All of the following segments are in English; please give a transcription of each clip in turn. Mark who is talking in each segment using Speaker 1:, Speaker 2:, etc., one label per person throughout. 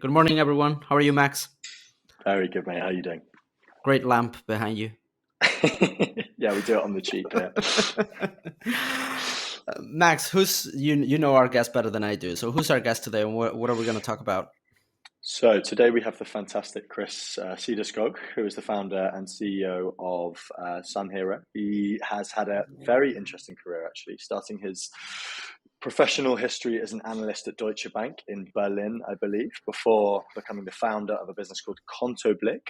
Speaker 1: Good morning, everyone. How are you, Max?
Speaker 2: Very good, mate. How are you doing?
Speaker 1: Great lamp behind you.
Speaker 2: Yeah, we do it on the cheap here.
Speaker 1: Max, who's you know our guest better than I do. So who's our guest today, and what are we going to talk about?
Speaker 2: So today we have the fantastic Chris Cederskog, who is the founder and CEO of Sunhero. He has had a very interesting career, actually, starting his professional history as an analyst at Deutsche Bank in Berlin, I believe, before becoming the founder of a business called Kontoblick,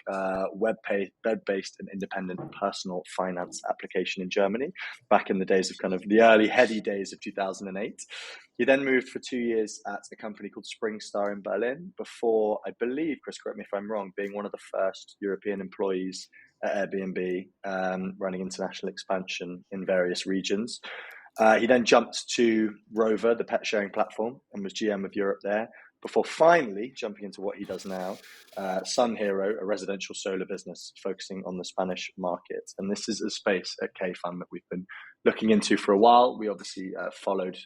Speaker 2: web-based and independent personal finance application in Germany, back in the days of kind of the early heady days of 2008. He then moved for 2 years at a company called SpringStar in Berlin before, I believe, Chris, correct me if I'm wrong, being one of the first European employees at Airbnb, running international expansion in various regions. He then jumped to Rover, the pet sharing platform, and was GM of Europe there, before finally jumping into what he does now, Sunhero, a residential solar business focusing on the Spanish market. And this is a space at Kfund that we've been looking into for a while. We obviously followed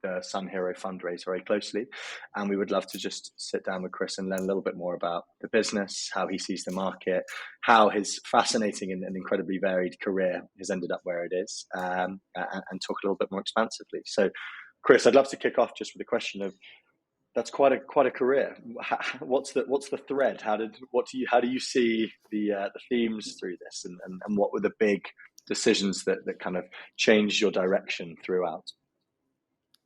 Speaker 2: the Sunhero fundraiser very closely, and we would love to just sit down with Chris and learn a little bit more about the business, how he sees the market, how his fascinating and incredibly varied career has ended up where it is, and talk a little bit more expansively. So, Chris, I'd love to kick off just with a question of, that's quite a career. What's the thread? How do you see the themes through this, and what were the big decisions that kind of changed your direction throughout?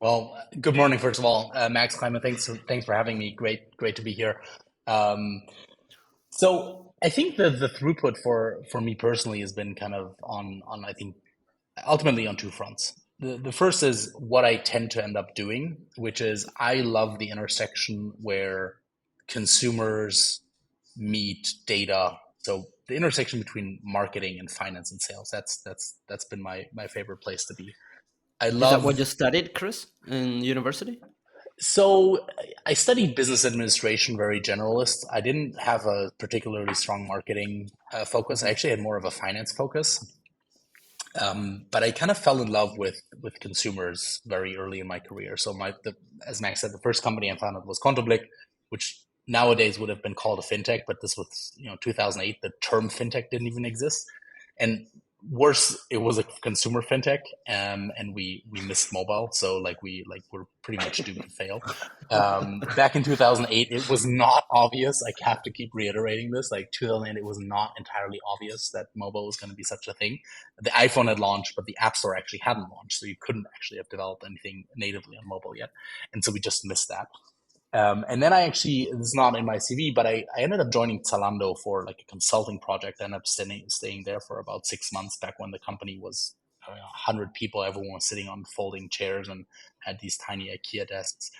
Speaker 3: Well, good morning, first of all, Max, Climate. Thanks for having me. Great to be here. So I think the throughput for me personally has been kind of on I think ultimately on two fronts. The first is what I tend to end up doing, which is I love the intersection where consumers meet data. So the intersection between marketing and finance and sales. That's been my favorite place to be.
Speaker 1: Is that what you studied, Chris, in university?
Speaker 3: So I studied business administration, very generalist. I didn't have a particularly strong marketing focus. I actually had more of a finance focus. But I kind of fell in love with consumers very early in my career. So as Max said, the first company I founded was Kontoblick, which nowadays would have been called a fintech, but this was 2008. The term fintech didn't even exist, and worse, it was a consumer fintech, and we missed mobile, so we're pretty much doomed to fail. Back in 2008, it was not obvious. I have to keep reiterating this. 2008, it was not entirely obvious that mobile was going to be such a thing. The iPhone had launched, but the App Store actually hadn't launched, so you couldn't actually have developed anything natively on mobile yet, and so we just missed that. And then this is not in my CV, but I ended up joining Zalando for a consulting project. I ended up staying there for about 6 months back when the company was 100 people. Everyone was sitting on folding chairs and had these tiny IKEA desks.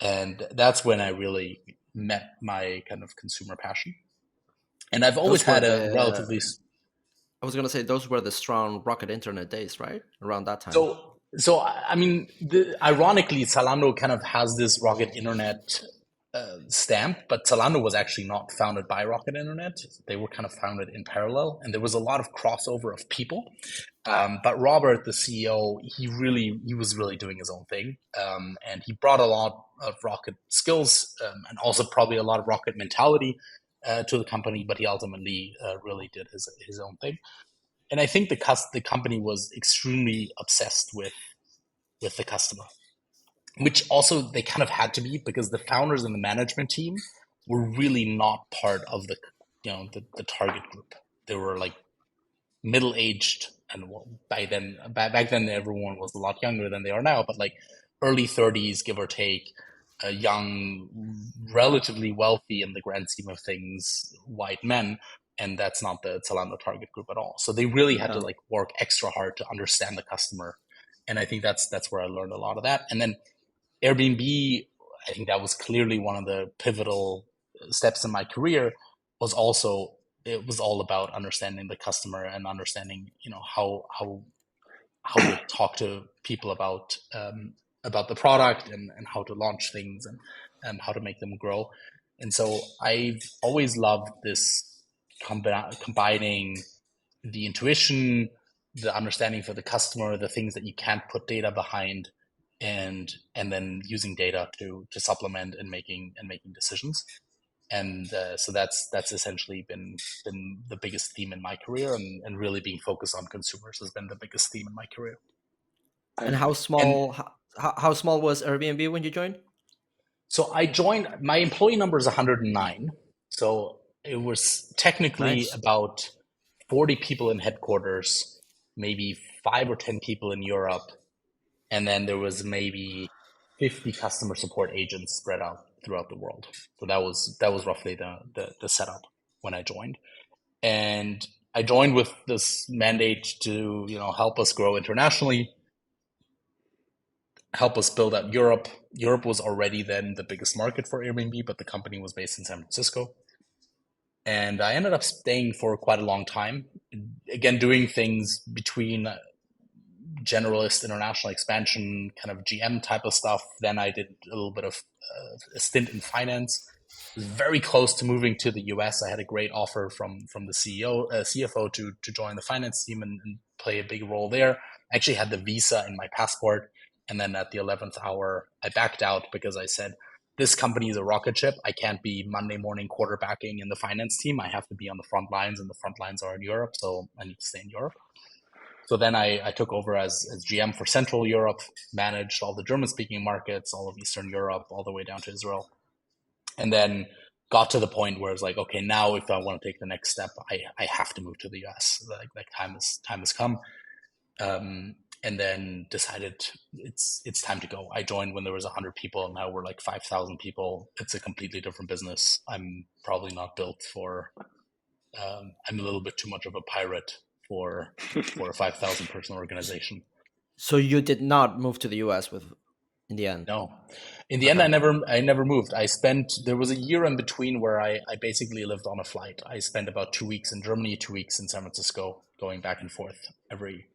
Speaker 3: And that's when I really met my kind of consumer passion. And I've always had a relatively...
Speaker 1: I was going to say, those were the strong Rocket Internet days, right? Around that time.
Speaker 3: So I mean, ironically, Zalando kind of has this Rocket Internet stamp, but Zalando was actually not founded by Rocket Internet. They were kind of founded in parallel, and there was a lot of crossover of people. But Robert, the CEO, he was really doing his own thing, and he brought a lot of Rocket skills and also probably a lot of Rocket mentality to the company. But he ultimately really did his own thing. And I think the company was extremely obsessed with the customer, which also they kind of had to be, because the founders and the management team were really not part of the target group. They were middle-aged, and back then everyone was a lot younger than they are now, but early 30s, give or take, young, relatively wealthy in the grand scheme of things, white men. And that's not the Zalando target group at all. So they really had to work extra hard to understand the customer. And I think that's where I learned a lot of that. And then Airbnb, I think that was clearly one of the pivotal steps in my career, it was all about understanding the customer and understanding, how to talk to people about the product and how to launch things and how to make them grow. And so I've always loved this combining the intuition, the understanding for the customer, the things that you can't put data behind, and then using data to supplement and making decisions. And so that's essentially been the biggest theme in my career, and really being focused on consumers has been the biggest theme in my career.
Speaker 1: And how small was Airbnb when you joined?
Speaker 3: So I joined, my employee number is 109. So it was technically about 40 people in headquarters, maybe 5 or 10 people in Europe. And then there was maybe 50 customer support agents spread out throughout the world. So that was roughly the setup when I joined. And I joined with this mandate to, help us grow internationally, help us build up Europe. Europe was already then the biggest market for Airbnb, but the company was based in San Francisco. And I ended up staying for quite a long time, again, doing things between generalist international expansion, kind of GM type of stuff. Then I did a little bit of a stint in finance. Was very close to moving to the US. I had a great offer from the CFO to join the finance team and play a big role there. I actually had the visa in my passport. And then at the 11th hour, I backed out because I said, this company is a rocket ship. I can't be Monday morning quarterbacking in the finance team. I have to be on the front lines, and the front lines are in Europe. So I need to stay in Europe. So then I took over as GM for Central Europe, managed all the German-speaking markets, all of Eastern Europe, all the way down to Israel. And then got to the point where it's like, okay, now if I want to take the next step, I have to move to the US. Like time has come. And then decided it's time to go. I joined when there was 100 people, and now we're like 5,000 people. It's a completely different business. I'm probably not built for. I'm a little bit too much of a pirate for a 5,000 person organization.
Speaker 1: So you did not move to the US in the end?
Speaker 3: No, in the end, I never moved. There was a year in between where I basically lived on a flight. I spent about 2 weeks in Germany, 2 weeks in San Francisco, going back and forth every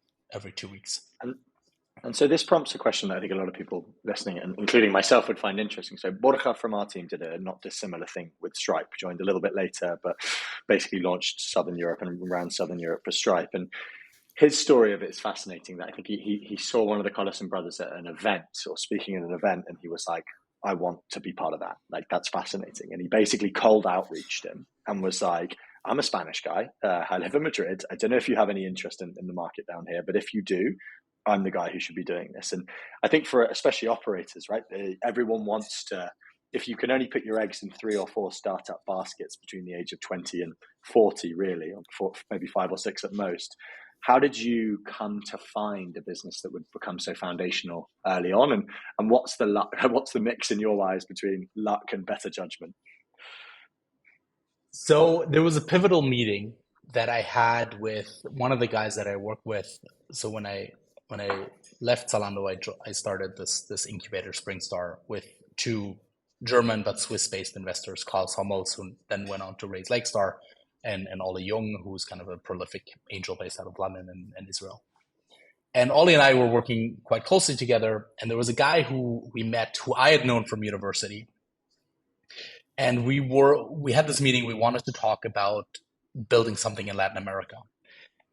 Speaker 3: 2 weeks.
Speaker 2: And so this prompts a question that I think a lot of people listening, and including myself, would find interesting. So Borja from our team did a not dissimilar thing with Stripe, joined a little bit later, but basically launched Southern Europe and ran Southern Europe for Stripe. And his story of it is fascinating. That I think he saw one of the Collison brothers at an event or speaking at an event, and he was like, I want to be part of that. Like, that's fascinating. And he basically cold outreached him and was like, I'm a Spanish guy. I live in Madrid. I don't know if you have any interest in the market down here, but if you do, I'm the guy who should be doing this. And I think for especially operators, right, everyone wants to, if you can only put your eggs in 3 or 4 startup baskets between the age of 20 and 40, really, or maybe 5 or 6 at most. How did you come to find a business that would become so foundational early on? And what's the mix in your eyes between luck and better judgment?
Speaker 3: So there was a pivotal meeting that I had with one of the guys that I work with. So when I left Zalando, I started this incubator, SpringStar, with 2 German but Swiss-based investors, Klaus Hommels, who then went on to raise Lakestar, and Ollie Jung, who's kind of a prolific angel based out of London and Israel. And Ollie and I were working quite closely together, and there was a guy who we met who I had known from university. And we had this meeting. We wanted to talk about building something in Latin America.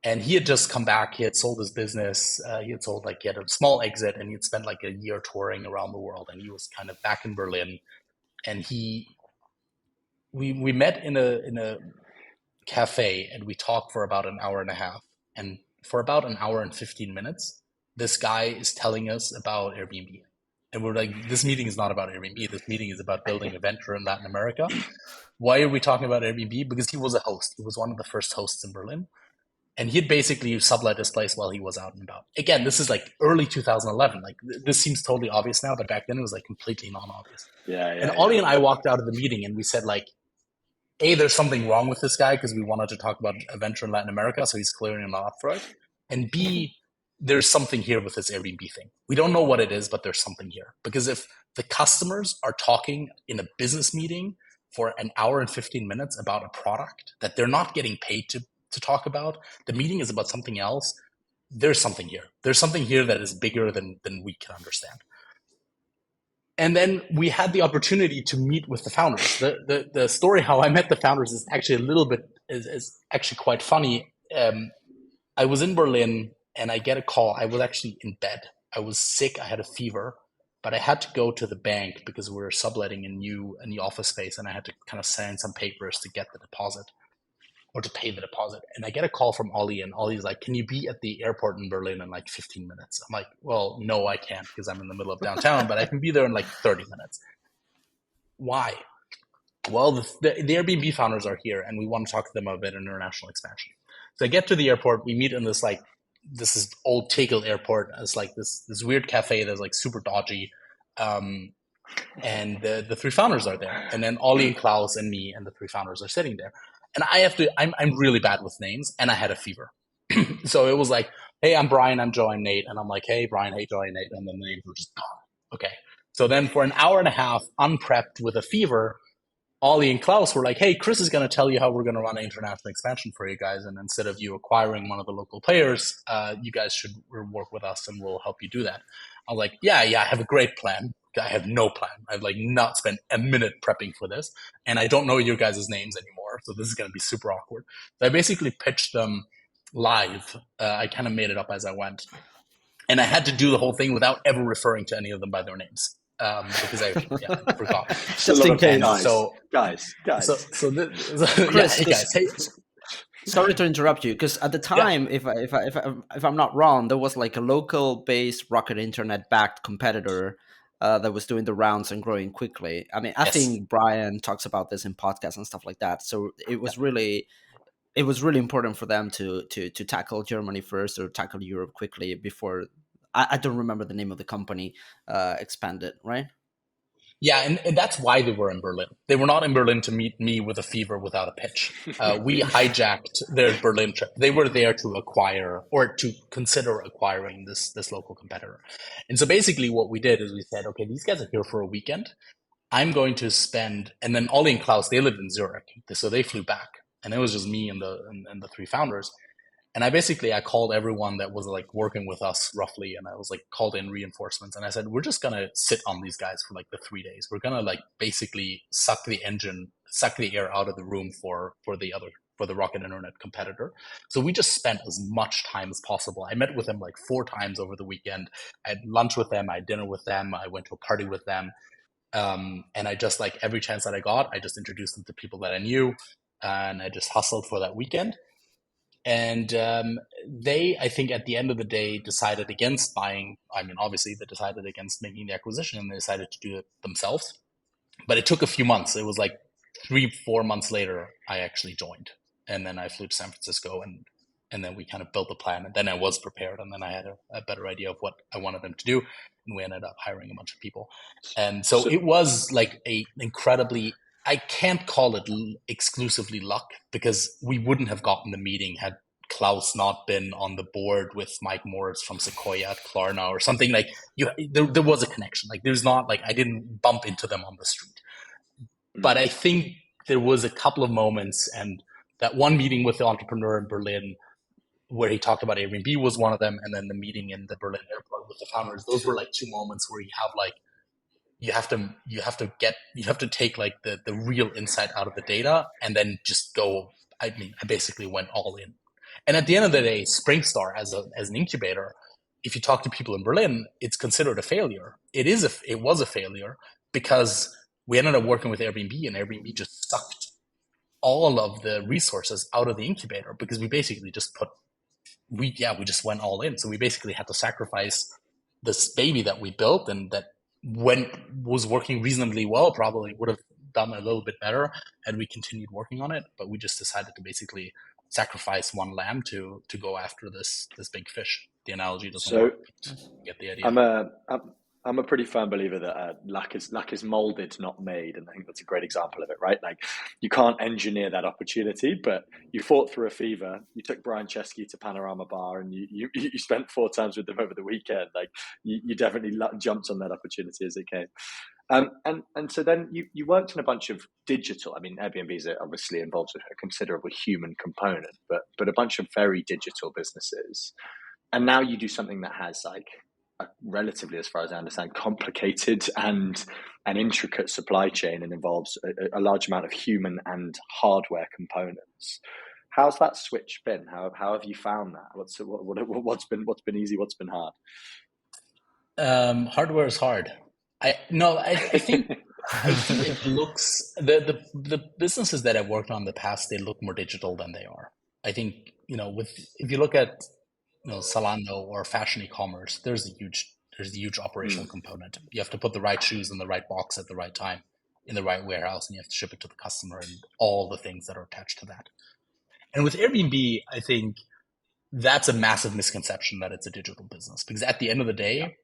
Speaker 3: And he had just come back. He had sold his business. He had a small exit, and he had spent like a year touring around the world. And he was kind of back in Berlin. And we met in a cafe, and we talked for about an hour and a half. And for about an hour and 15 minutes, this guy is telling us about Airbnb. And we're like, this meeting is not about Airbnb. This meeting is about building a venture in Latin America. Why are we talking about Airbnb? Because he was a host. He was one of the first hosts in Berlin. And he'd basically sublet his place while he was out and about. Again, this is like early 2011. Like, this seems totally obvious now, but back then it was like completely non-obvious. And Ollie and I walked out of the meeting, and we said, like, A, there's something wrong with this guy because we wanted to talk about a venture in Latin America, so he's clearly not up for it. And B, there's something here with this Airbnb thing. We don't know what it is, but there's something here. Because if the customers are talking in a business meeting for an hour and 15 minutes about a product that they're not getting paid to talk about, the meeting is about something else, there's something here. There's something here that is bigger than we can understand. And then we had the opportunity to meet with the founders. The story how I met the founders is actually is actually quite funny. I was in Berlin, and I get a call. I was actually in bed. I was sick. I had a fever. but I had to go to the bank because we were subletting a new office space, and I had to kind of sign some papers to get the deposit or to pay the deposit. And I get a call from Ollie, and Ollie's like, "Can you be at the airport in Berlin in like 15 minutes?" I'm like, "Well, no, I can't because I'm in the middle of downtown, but I can be there in like 30 minutes." Why? Well, the Airbnb founders are here, and we want to talk to them about international expansion. So I get to the airport. We meet in this is old Tegel airport. It's like this weird cafe that's like super dodgy. And the three founders are there. And then Ollie and Klaus and me and the three founders are sitting there. And I'm really bad with names, and I had a fever. So it was like, "Hey, I'm Brian, I'm Joe, I'm Nate." And I'm like, "Hey, Brian, hey, Joe, hey, Nate." And then the names were just gone. Okay. So then for an hour and a half, unprepped with a fever, Ollie and Klaus were like, "Hey, Chris is going to tell you how we're going to run an international expansion for you guys. And instead of you acquiring one of the local players, you guys should work with us and we'll help you do that." I was like, yeah, I have a great plan. I have no plan. I've like not spent a minute prepping for this. And I don't know your guys' names anymore. So this is going to be super awkward. So I basically pitched them live. I kind of made it up as I went. And I had to do the whole thing without ever referring to any of them by their names. Because I forgot.
Speaker 1: Just in case.
Speaker 2: Guys.
Speaker 3: So
Speaker 1: Chris,
Speaker 3: hey guys, hey.
Speaker 1: Sorry to interrupt you, because at the time, if I'm not wrong, there was like a local-based Rocket Internet-backed competitor that was doing the rounds and growing quickly. I mean, I think Brian talks about this in podcasts and stuff like that. So it was really important for them to tackle Germany first or tackle Europe quickly before. I don't remember the name of the company expanded, right?
Speaker 3: Yeah, and that's why they were in Berlin. They were not in Berlin to meet me with a fever without a pitch. We hijacked their Berlin trip. They were there to acquire or to consider acquiring this local competitor. And so basically what we did is we said, okay, these guys are here for a weekend. I'm going to spend, and then Ollie and Klaus, they lived in Zurich, so they flew back. And it was just me and the three founders. And I called everyone that was like working with us roughly. And I was like called in reinforcements. And I said, we're just going to sit on these guys for like the 3 days. We're going to like basically suck the air out of the room for the Rocket Internet competitor. So we just spent as much time as possible. I met with them like 4 times over the weekend. I had lunch with them. I had dinner with them. I went to a party with them. And I just like every chance that I got, I just introduced them to people that I knew. And I just hustled for that weekend. And they, I think at the end of the day, decided against buying. I mean, obviously they decided against making the acquisition and they decided to do it themselves. But it took a few months. It was like 3-4 months later, I actually joined. And then I flew to San Francisco and then we kind of built the plan. And then I was prepared. And then I had a better idea of what I wanted them to do. And we ended up hiring a bunch of people. And so it was like a incredibly, I can't call it exclusively luck because we wouldn't have gotten the meeting had Klaus not been on the board with Mike Moritz from Sequoia at Klarna or something. Like there was a connection. Like there's not like I didn't bump into them on the street. But I think there was a couple of moments, and that one meeting with the entrepreneur in Berlin where he talked about Airbnb was one of them, and then the meeting in the Berlin airport with the founders. Those were like 2 moments where you have like you have to take like the real insight out of the data and then just go. I mean, I basically went all in. And at the end of the day, SpringStar as an incubator, if you talk to people in Berlin, it's considered a failure. It was a failure because we ended up working with Airbnb, and Airbnb just sucked all of the resources out of the incubator because we basically just we just went all in. So we basically had to sacrifice this baby that we built and that was working reasonably well, probably would have done a little bit better had we continued working on it. But we just decided to basically sacrifice one lamb to go after this big fish. The analogy doesn't work. But you get the idea.
Speaker 2: I'm a pretty firm believer that luck is molded, not made, and I think that's a great example of it, right? Like you can't engineer that opportunity, but you fought through a fever. You took Brian Chesky to Panorama Bar, and you spent 4 times with them over the weekend. Like you definitely jumped on that opportunity as it came. And so then you worked in a bunch of digital. I mean, Airbnb obviously involves a considerable human component, but a bunch of very digital businesses. And now you do something that has like a relatively, as far as I understand, complicated and an intricate supply chain and involves a large amount of human and hardware components. How's that switch been? How have you found that? What's been easy? What's been hard?
Speaker 3: Hardware is hard. I think it looks the businesses that I've worked on in the past, they look more digital than they are. I think, if you look at, Zalando or fashion e-commerce, there's a huge operational component. You have to put the right shoes in the right box at the right time in the right warehouse, and you have to ship it to the customer and all the things that are attached to that. And with Airbnb, I think that's a massive misconception that it's a digital business, because at the end of the day,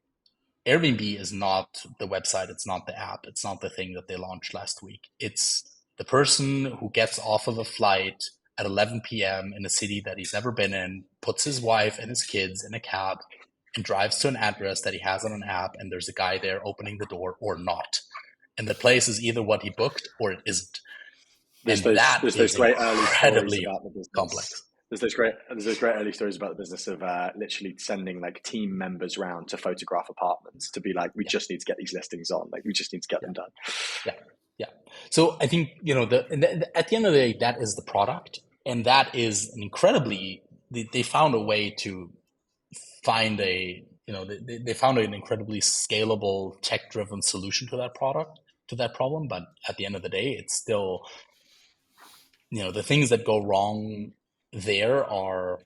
Speaker 3: Airbnb is not the website, it's not the app, it's not the thing that they launched last week. It's the person who gets off of a flight at 11 p.m. in a city that he's never been in, puts his wife and his kids in a cab, and drives to an address that he has on an app, and there's a guy there opening the door or not. And the place is either what he booked or it isn't.
Speaker 2: There's
Speaker 3: that
Speaker 2: those
Speaker 3: is
Speaker 2: great early stories
Speaker 3: incredibly
Speaker 2: about the business.
Speaker 3: complex.
Speaker 2: There's those great early stories about the business of literally sending like team members around to photograph apartments to be like, we just need to get these listings on, like we just need to get them done.
Speaker 3: Yeah. So I think, at the end of the day, that is the product, and that is an incredibly, they found a way to find they found an incredibly scalable, tech-driven solution to that problem. But at the end of the day, it's still, the things that go wrong there are,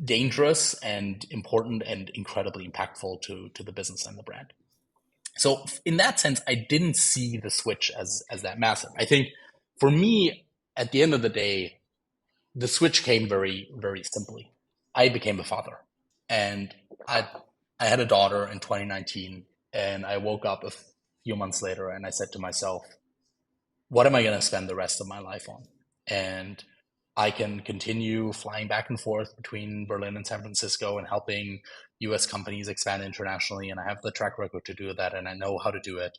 Speaker 3: dangerous and important and incredibly impactful to the business and the brand. So in that sense, I didn't see the switch as that massive. I think for me, at the end of the day, the switch came very, very simply. I became a father, and I had a daughter in 2019, and I woke up a few months later and I said to myself, what am I going to spend the rest of my life on? And I can continue flying back and forth between Berlin and San Francisco and helping US companies expand internationally, and I have the track record to do that, and I know how to do it.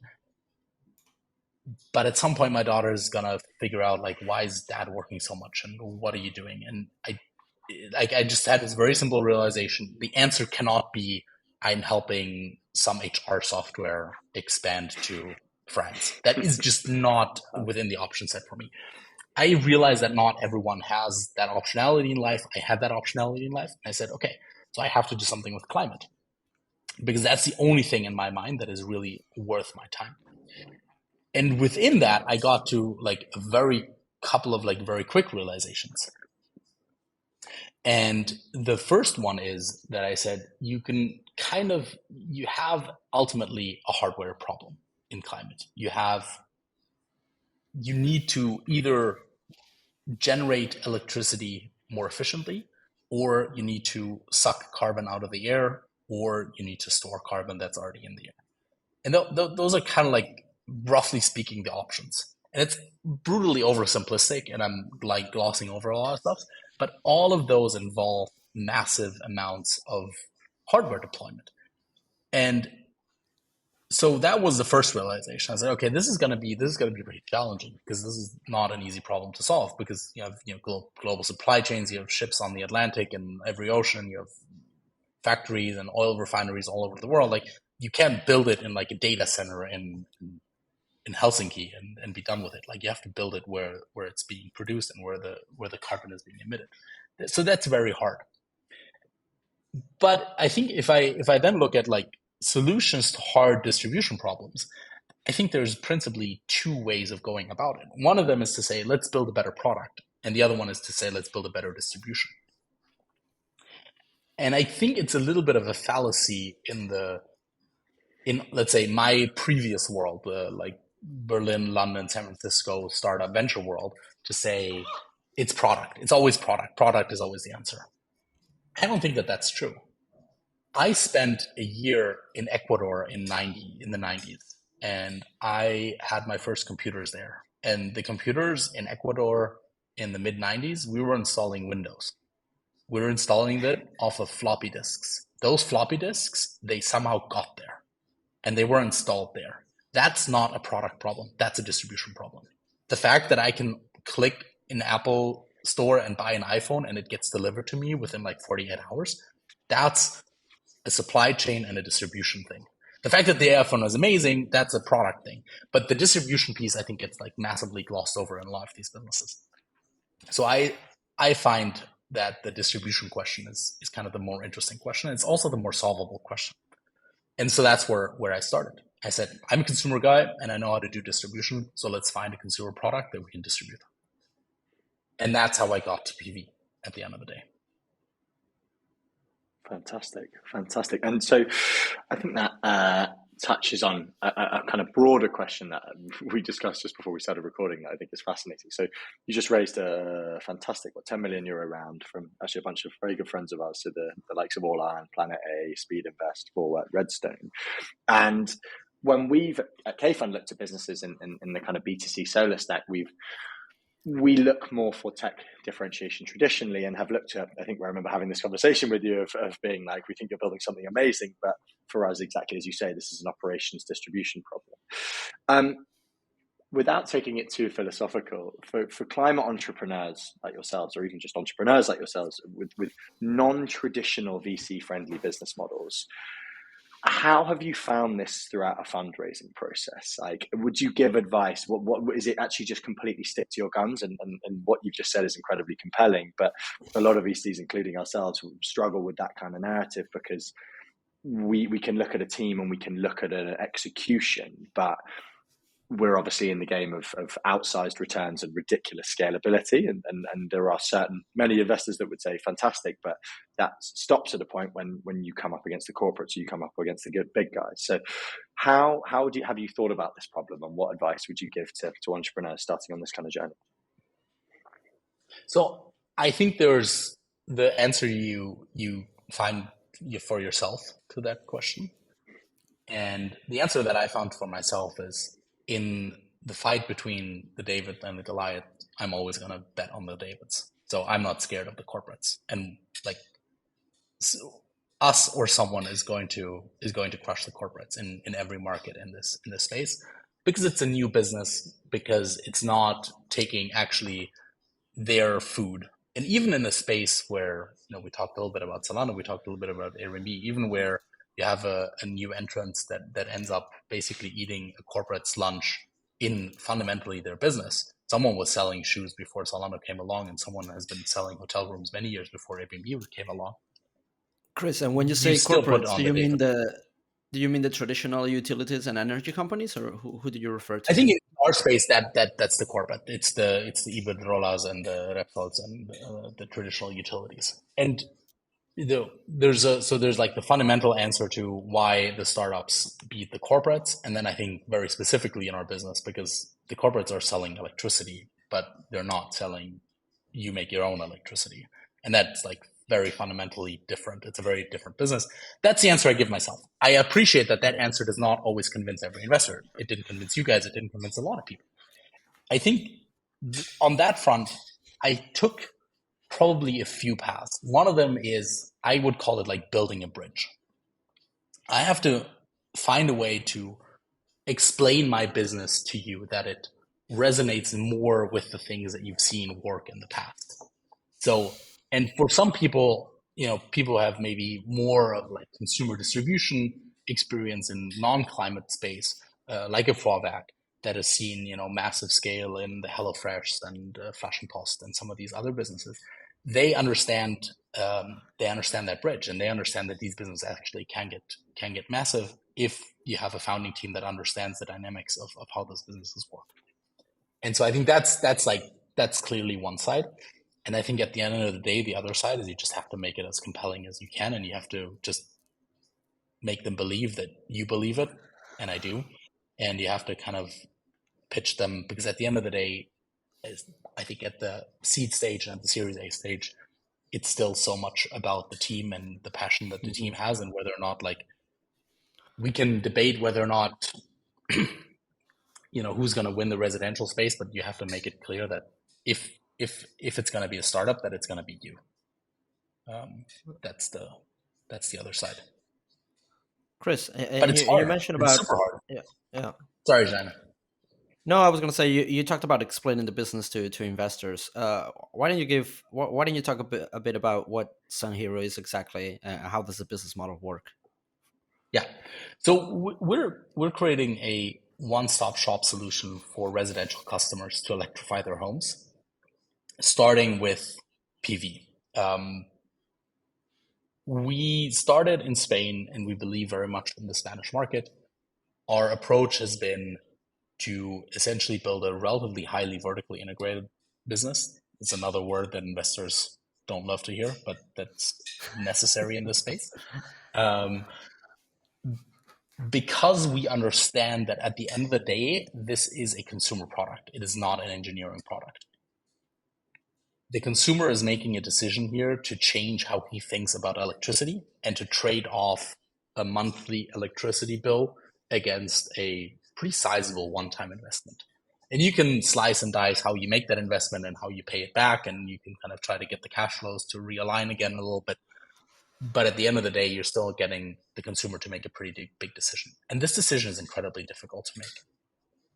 Speaker 3: But at some point, my daughter is gonna figure out, like, why is dad working so much, and what are you doing? And I just had this very simple realization: the answer cannot be I'm helping some HR software expand to France. That is just not within the option set for me. I realized that not everyone has that optionality in life. I had that optionality in life. And I said, okay, so I have to do something with climate, because that's the only thing in my mind that is really worth my time. And within that, I got to like a very couple of like very quick realizations. And the first one is that I said, you have ultimately a hardware problem in climate. You need to either generate electricity more efficiently, or you need to suck carbon out of the air, or you need to store carbon that's already in the air. And those are kind of like, roughly speaking, the options. And it's brutally oversimplistic, and I'm like glossing over a lot of stuff, but all of those involve massive amounts of hardware deployment. And so that was the first realization. I said, okay, this is going to be pretty challenging, because this is not an easy problem to solve, because you have global supply chains, you have ships on the Atlantic and every ocean, you have factories and oil refineries all over the world. Like, you can't build it in like a data center in Helsinki and be done with it. Like, you have to build it where it's being produced and where the carbon is being emitted. So that's very hard. But I think if I then look at like solutions to hard distribution problems, I think there's principally two ways of going about it. One of them is to say, let's build a better product. And the other one is to say, let's build a better distribution. And I think it's a little bit of a fallacy in let's say, my previous world, like Berlin, London, San Francisco startup venture world, to say it's product. It's always product. Product is always the answer. I don't think that that's true. I spent a year in Ecuador in the 90s, and I had my first computers there. And the computers in Ecuador in the mid 90s, we were installing Windows. We were installing it off of floppy disks. Those floppy disks, they somehow got there, and they were installed there. That's not a product problem. That's a distribution problem. The fact that I can click in Apple Store and buy an iPhone and it gets delivered to me within like 48 hours, that's a supply chain and a distribution thing. The fact that the iPhone is amazing, that's a product thing. But the distribution piece, I think, gets like massively glossed over in a lot of these businesses. So I find that the distribution question is kind of the more interesting question. It's also the more solvable question. And so that's where I started. I said, I'm a consumer guy and I know how to do distribution. So let's find a consumer product that we can distribute. And that's how I got to PV at the end of the day.
Speaker 2: Fantastic. And so I think that touches on a kind of broader question that we discussed just before we started recording that I think is fascinating. So you just raised a fantastic, €10 million round from actually a bunch of very good friends of ours, so the likes of All Iron, Planet A, Speedinvest, Forward, Redstone. And when we've at Kfund looked at businesses in the kind of B2C solar stack, we look more for tech differentiation traditionally and have looked at, I think I remember having this conversation with you of being like, we think you're building something amazing, but for us, exactly as you say, this is an operations distribution problem. Without taking it too philosophical, for climate entrepreneurs like yourselves, or even just entrepreneurs like yourselves with non-traditional VC-friendly business models, how have you found this throughout a fundraising process? Like, would you give advice? What is it actually just completely stick to your guns? And what you've just said is incredibly compelling, but a lot of VCs, including ourselves, struggle with that kind of narrative because we can look at a team and we can look at an execution, but we're obviously in the game of outsized returns and ridiculous scalability. And there are many investors that would say fantastic, but that stops at a point when you come up against the corporates, or you come up against the big guys. So how have you thought about this problem, and what advice would you give to entrepreneurs starting on this kind of journey?
Speaker 3: So I think there's the answer you find for yourself to that question. And the answer that I found for myself is, in the fight between the David and the Goliath, I'm always going to bet on the Davids. So I'm not scared of the corporates. And like, so us or someone is going to crush the corporates in every market in this space, because it's a new business, because it's not taking actually their food. And even in a space where, we talked a little bit about Solana, we talked a little bit about Airbnb, even where you have a new entrant that ends up basically eating a corporate's lunch in fundamentally their business. Someone was selling shoes before Solana came along, and someone has been selling hotel rooms many years before Airbnb came along.
Speaker 1: Chris, and when you say corporates, do you mean the traditional utilities and energy companies, or who do you refer to?
Speaker 3: I think in our space that's the corporate. It's the Iberdrolas and the Repsols and the traditional utilities. And there's like the fundamental answer to why the startups beat the corporates, and then I think very specifically in our business, because the corporates are selling electricity, but they're not selling you make your own electricity, and that's like very fundamentally different. It's a very different business. That's the answer I give myself. I appreciate that answer does not always convince every investor. It didn't convince you guys. It didn't convince a lot of people. I think on that front, I took probably a few paths. One of them is, I would call it like building a bridge. I have to find a way to explain my business to you that it resonates more with the things that you've seen work in the past. So, and for some people, people have maybe more of like consumer distribution experience in non-climate space, like a Vorwerk, that has seen, massive scale in the HelloFresh and Fashion Post and some of these other businesses. They understand that bridge, and they understand that these businesses actually can get massive if you have a founding team that understands the dynamics of how those businesses work. And so I think that's clearly one side. And I think at the end of the day, the other side is you just have to make it as compelling as you can, and you have to just make them believe that you believe it, and I do. And you have to kind of pitch them, because at the end of the day, I think at the seed stage and at the Series A stage, it's still so much about the team and the passion that the team has, and whether or not, like, we can debate whether or not, who's going to win the residential space, but you have to make it clear that if it's going to be a startup, that it's going to be you. That's the other side.
Speaker 1: Chris,
Speaker 3: but it's hard.
Speaker 1: You mentioned
Speaker 3: it's
Speaker 1: about
Speaker 3: super hard.
Speaker 1: Yeah.
Speaker 3: Sorry, Jaina.
Speaker 1: No, I was going to say you talked about explaining the business to investors. Why don't you talk a bit about what Sunhero is exactly? How does the business model work?
Speaker 3: Yeah, so we're creating a one-stop shop solution for residential customers to electrify their homes, starting with PV. we started in Spain and we believe very much in the Spanish market. Our approach has been to essentially build a relatively highly vertically integrated business. It's another word that investors don't love to hear, but that's necessary in this space. Because we understand that at the end of the day, this is a consumer product. It is not an engineering product. The consumer is making a decision here to change how he thinks about electricity and to trade off a monthly electricity bill against a pretty sizable one-time investment. And you can slice and dice how you make that investment and how you pay it back, and you can kind of try to get the cash flows to realign again a little bit. But at the end of the day, you're still getting the consumer to make a pretty big decision. And this decision is incredibly difficult to make.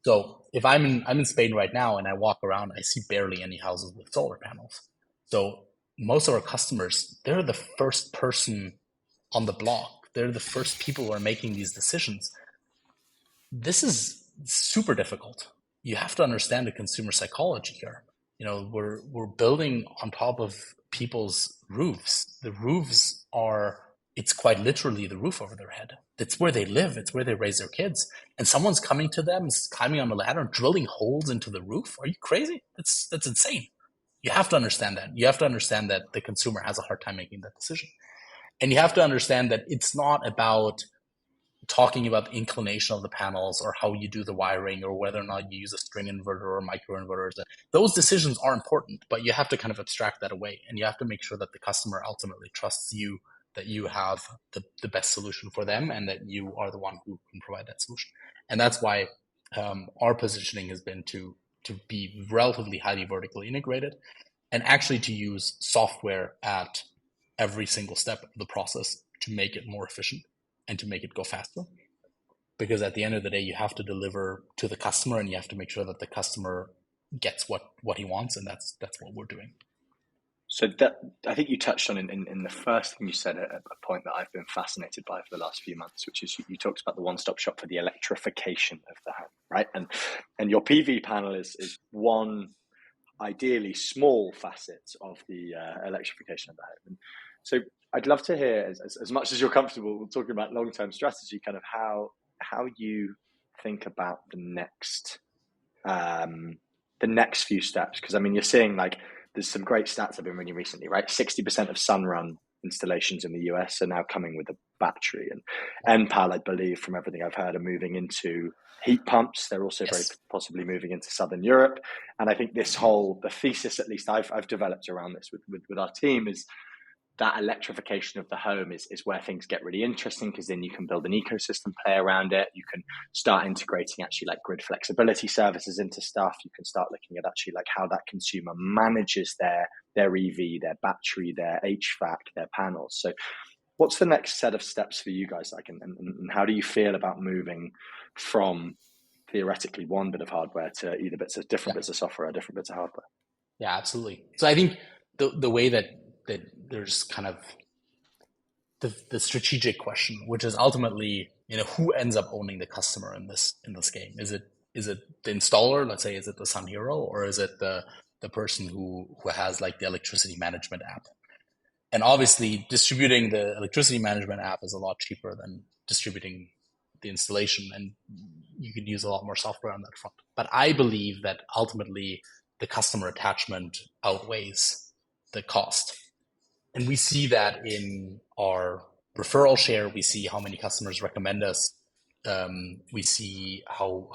Speaker 3: So if I'm in Spain right now and I walk around, I see barely any houses with solar panels. So most of our customers, they're the first person on the block. They're the first people who are making these decisions. This is super difficult. You have to understand the consumer psychology here. You know, we're building on top of people's roofs. The roofs are, it's quite literally the roof over their head. It's where they live. It's where they raise their kids. And someone's coming to them, climbing on the ladder, drilling holes into the roof. Are you crazy? That's insane. You have to understand that. You have to understand that the consumer has a hard time making that decision. And you have to understand that it's not about talking about the inclination of the panels or how you do the wiring or whether or not you use a string inverter or microinverters. Those decisions are important, but you have to kind of abstract that away. And you have to make sure that the customer ultimately trusts you, that you have the best solution for them, and that you are the one who can provide that solution. And that's why our positioning has been to be relatively highly vertically integrated and actually to use software at every single step of the process to make it more efficient and to make it go faster. Because at the end of the day, you have to deliver to the customer and you have to make sure that the customer gets what he wants, and that's what we're doing.
Speaker 2: So that, I think you touched on in the first thing you said, a point that I've been fascinated by for the last few months, which is you talked about the one-stop shop for the electrification of the home, right? And your PV panel is one ideally small facet of the electrification of the home. And so I'd love to hear, as much as you're comfortable talking about long-term strategy, kind of how you think about the next few steps. Because I mean, you're seeing like there's some great stats I've been reading recently, right? 60% of Sunrun installations in the US are now coming with a battery, and Enpal, I believe, from everything I've heard, are moving into heat pumps. They're also very possibly moving into Southern Europe. And I think the thesis, at least I've developed around this with our team, is that electrification of the home is where things get really interesting, because then you can build an ecosystem, play around it. You can start integrating actually like grid flexibility services into stuff. You can start looking at actually like how that consumer manages their EV, their battery, their HVAC, their panels. So what's the next set of steps for you guys? Like, and how do you feel about moving from theoretically one bit of hardware to either different bits of software or different bits of hardware?
Speaker 3: Yeah, absolutely. So I think the way that there's kind of the strategic question, which is ultimately, you know, who ends up owning the customer in this game? Is it the installer? Let's say, is it the Sunhero, or is it the person who has like the electricity management app? And obviously, distributing the electricity management app is a lot cheaper than distributing the installation, and you can use a lot more software on that front. But I believe that ultimately the customer attachment outweighs the cost. And we see that in our referral share. We see how many customers recommend us. We see how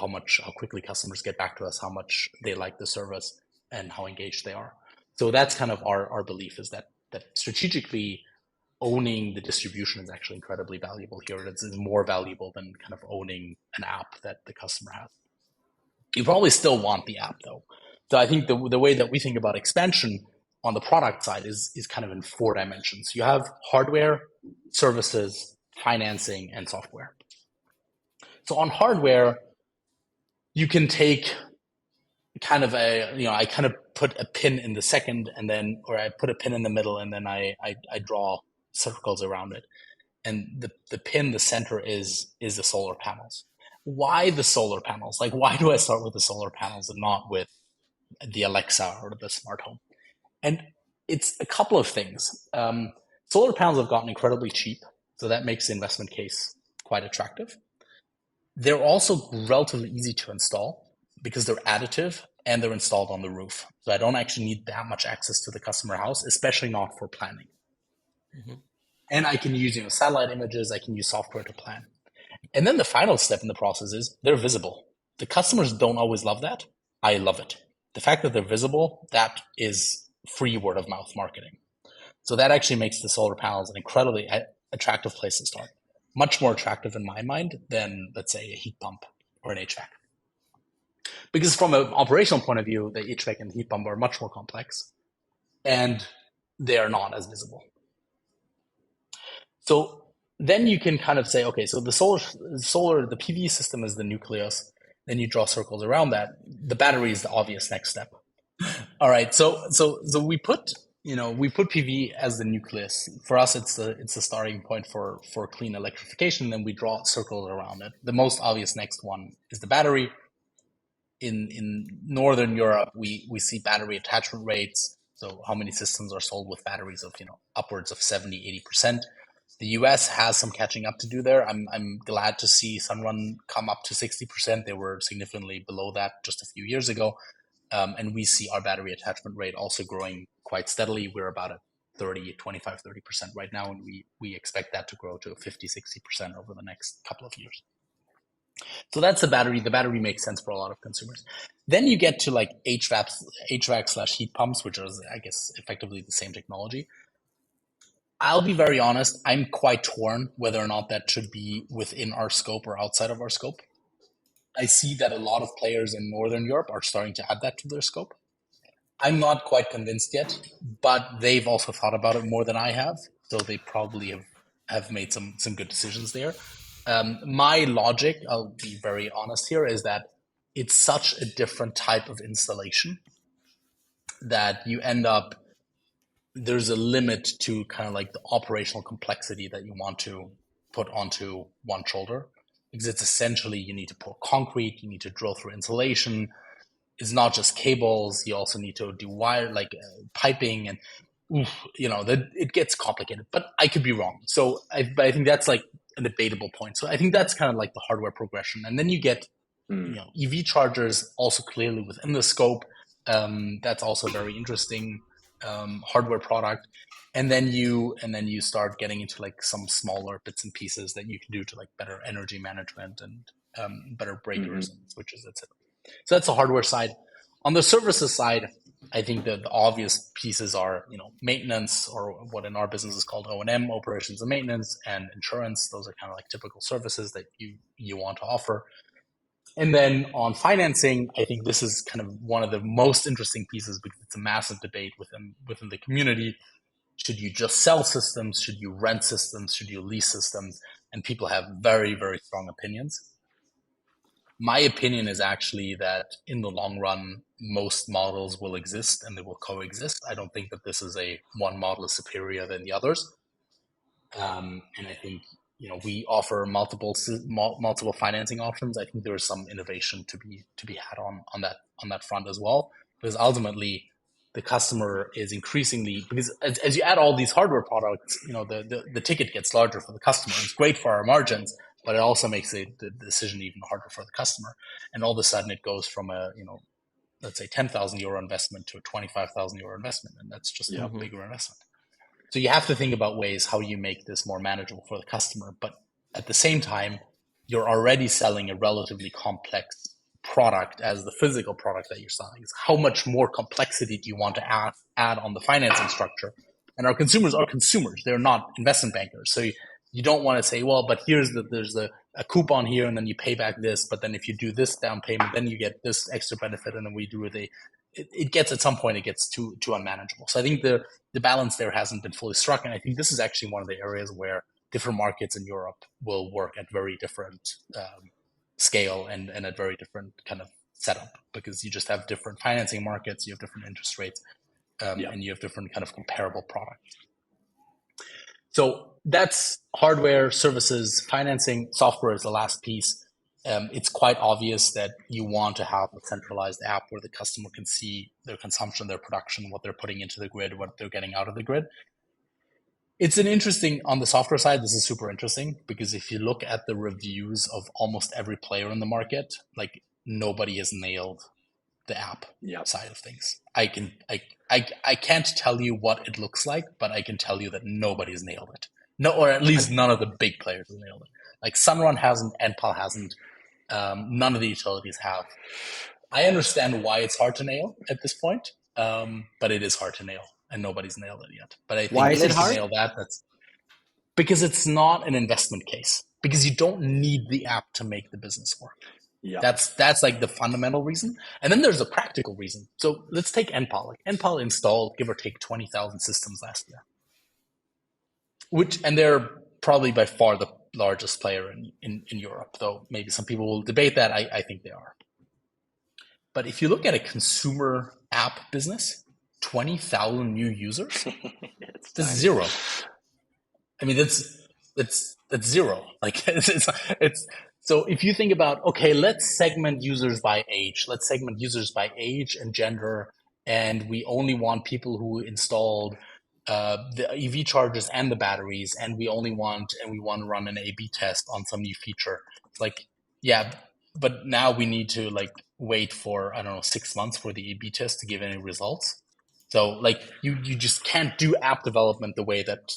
Speaker 3: quickly customers get back to us, how much they like the service, and how engaged they are. So that's kind of our belief, is that strategically owning the distribution is actually incredibly valuable here. It's more valuable than kind of owning an app that the customer has. You probably still want the app though. So I think the way that we think about expansion on the product side is kind of in 4 dimensions. You have hardware, services, financing, and software. So on hardware, you can take kind of I kind of put a pin in the second, and then, or I put a pin in the middle, and then I draw circles around it. And the pin, the center is the solar panels. Why the solar panels? Like, why do I start with the solar panels and not with the Alexa or the smart home? And it's a couple of things. Solar panels have gotten incredibly cheap, so that makes the investment case quite attractive. They're also relatively easy to install because they're additive and they're installed on the roof. So I don't actually need that much access to the customer house, especially not for planning. Mm-hmm. And I can use satellite images, I can use software to plan. And then the final step in the process is they're visible. The customers don't always love that. I love it. The fact that they're visible, that is free word of mouth marketing. So that actually makes the solar panels an incredibly attractive place to start. Much more attractive in my mind than, let's say, a heat pump or an HVAC. Because from an operational point of view, the HVAC and the heat pump are much more complex and they are not as visible. So then you can kind of say, okay, so the solar, the PV system is the nucleus. Then you draw circles around that. The battery is the obvious next step. All right, so we put PV as the nucleus. For us, it's the starting point for clean electrification. Then we draw circles around it. The most obvious next one is the battery. In Northern Europe, we see battery attachment rates. So how many systems are sold with batteries of upwards of 70-80%. The US has some catching up to do there. I'm glad to see Sunrun come up to 60%. They were significantly below that just a few years ago. And we see our battery attachment rate also growing quite steadily. We're about at 25-30% right now, and we expect that to grow to 50-60% over the next couple of years. So that's the battery. The battery makes sense for a lot of consumers. Then you get to like HVAC/heat pumps, which is, I guess, effectively the same technology. I'll be very honest, I'm quite torn whether or not that should be within our scope or outside of our scope. I see that a lot of players in Northern Europe are starting to add that to their scope. I'm not quite convinced yet, but they've also thought about it more than I have. So they probably have made some good decisions there. My logic, I'll be very honest here, is that it's such a different type of installation that you end up, there's a limit to kind of like the operational complexity that you want to put onto one shoulder. Because it's essentially, you need to pour concrete, you need to drill through insulation. It's not just cables, you also need to do wire, piping, and it gets complicated, but I could be wrong. So I think that's like a debatable point. So I think that's kind of like the hardware progression. And then you get EV chargers also clearly within the scope. That's also very interesting hardware product. And then you start getting into like some smaller bits and pieces that you can do to like better energy management and better breakers and switches, etc. So that's the hardware side. On the services side, I think that the obvious pieces are, maintenance, or what in our business is called O&M, operations and maintenance, and insurance. Those are kind of like typical services that you want to offer. And then on financing, I think this is kind of one of the most interesting pieces because it's a massive debate within the community. Should you just sell systems? Should you rent systems? Should you lease systems? And people have very, very strong opinions. My opinion is actually that in the long run, most models will exist and they will coexist. I don't think that this is one model is superior than the others. And I think, we offer multiple financing options. I think there is some innovation to be had on that front as well, because ultimately the customer is increasingly, because as you add all these hardware products, the ticket gets larger for the customer. It's great for our margins, but it also makes the decision even harder for the customer. And all of a sudden it goes from let's say 10,000 euro investment to a 25,000 euro investment. And that's just a bigger investment. So you have to think about ways how you make this more manageable for the customer. But at the same time, you're already selling a relatively complex product as the physical product that you're selling. Is how much more complexity do you want to add on the financing structure? And our consumers are consumers. They're not investment bankers. So you don't want to say, well, but there's a coupon here, and then you pay back this. But then if you do this down payment, then you get this extra benefit. And then we do it gets at some point, it gets too unmanageable. So I think the balance there hasn't been fully struck. And I think this is actually one of the areas where different markets in Europe will work at very different scale and at very different kind of setup, because you just have different financing markets, you have different interest rates, and you have different kind of comparable products. So that's hardware, services, financing. Software is the last piece. It's quite obvious that you want to have a centralized app where the customer can see their consumption, their production, what they're putting into the grid, what they're getting out of the grid. It's an interesting, on the software side, this is super interesting because if you look at the reviews of almost every player in the market, like nobody has nailed the app side of things. I can't tell you what it looks like, but I can tell you that nobody's nailed it. No, or at least none of the big players have nailed it. Like Sunrun hasn't, NPAL hasn't, none of the utilities have. I understand why it's hard to nail at this point, but it is hard to nail, and nobody's nailed it yet. But I think
Speaker 1: Why is it
Speaker 3: once you
Speaker 1: hard?
Speaker 3: nail that, that's because it's not an investment case. Because you don't need the app to make the business work.
Speaker 2: Yeah.
Speaker 3: That's like the fundamental reason. And then there's a practical reason. So let's take NPAL. Like NPAL installed, give or take, 20,000 systems last year. And they're probably by far the largest player in Europe, though maybe some people will debate that. I think they are. But if you look at a consumer app business, 20,000 new users, that's zero. I mean, that's zero. Like it's so if you think about, okay, let's segment users by age. Let's segment users by age and gender, and we only want people who installed the EV chargers and the batteries, and we want to run an A/B test on some new feature. It's like, yeah, but now we need to like wait for, I don't know, 6 months for the A/B test to give any results. So like you just can't do app development the way that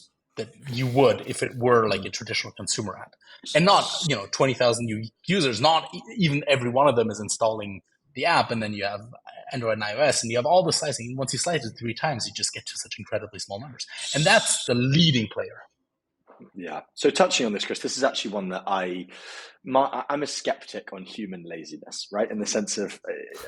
Speaker 3: you would if it were like a traditional consumer app, and not 20,000 new users. Not even every one of them is installing the app, and then you have Android and iOS, and you have all the slicing. Once you slice it 3 times, you just get to such incredibly small numbers, and that's the leading player.
Speaker 2: Yeah. So touching on this, Chris, this is actually one that I'm a skeptic on human laziness, right? In the sense of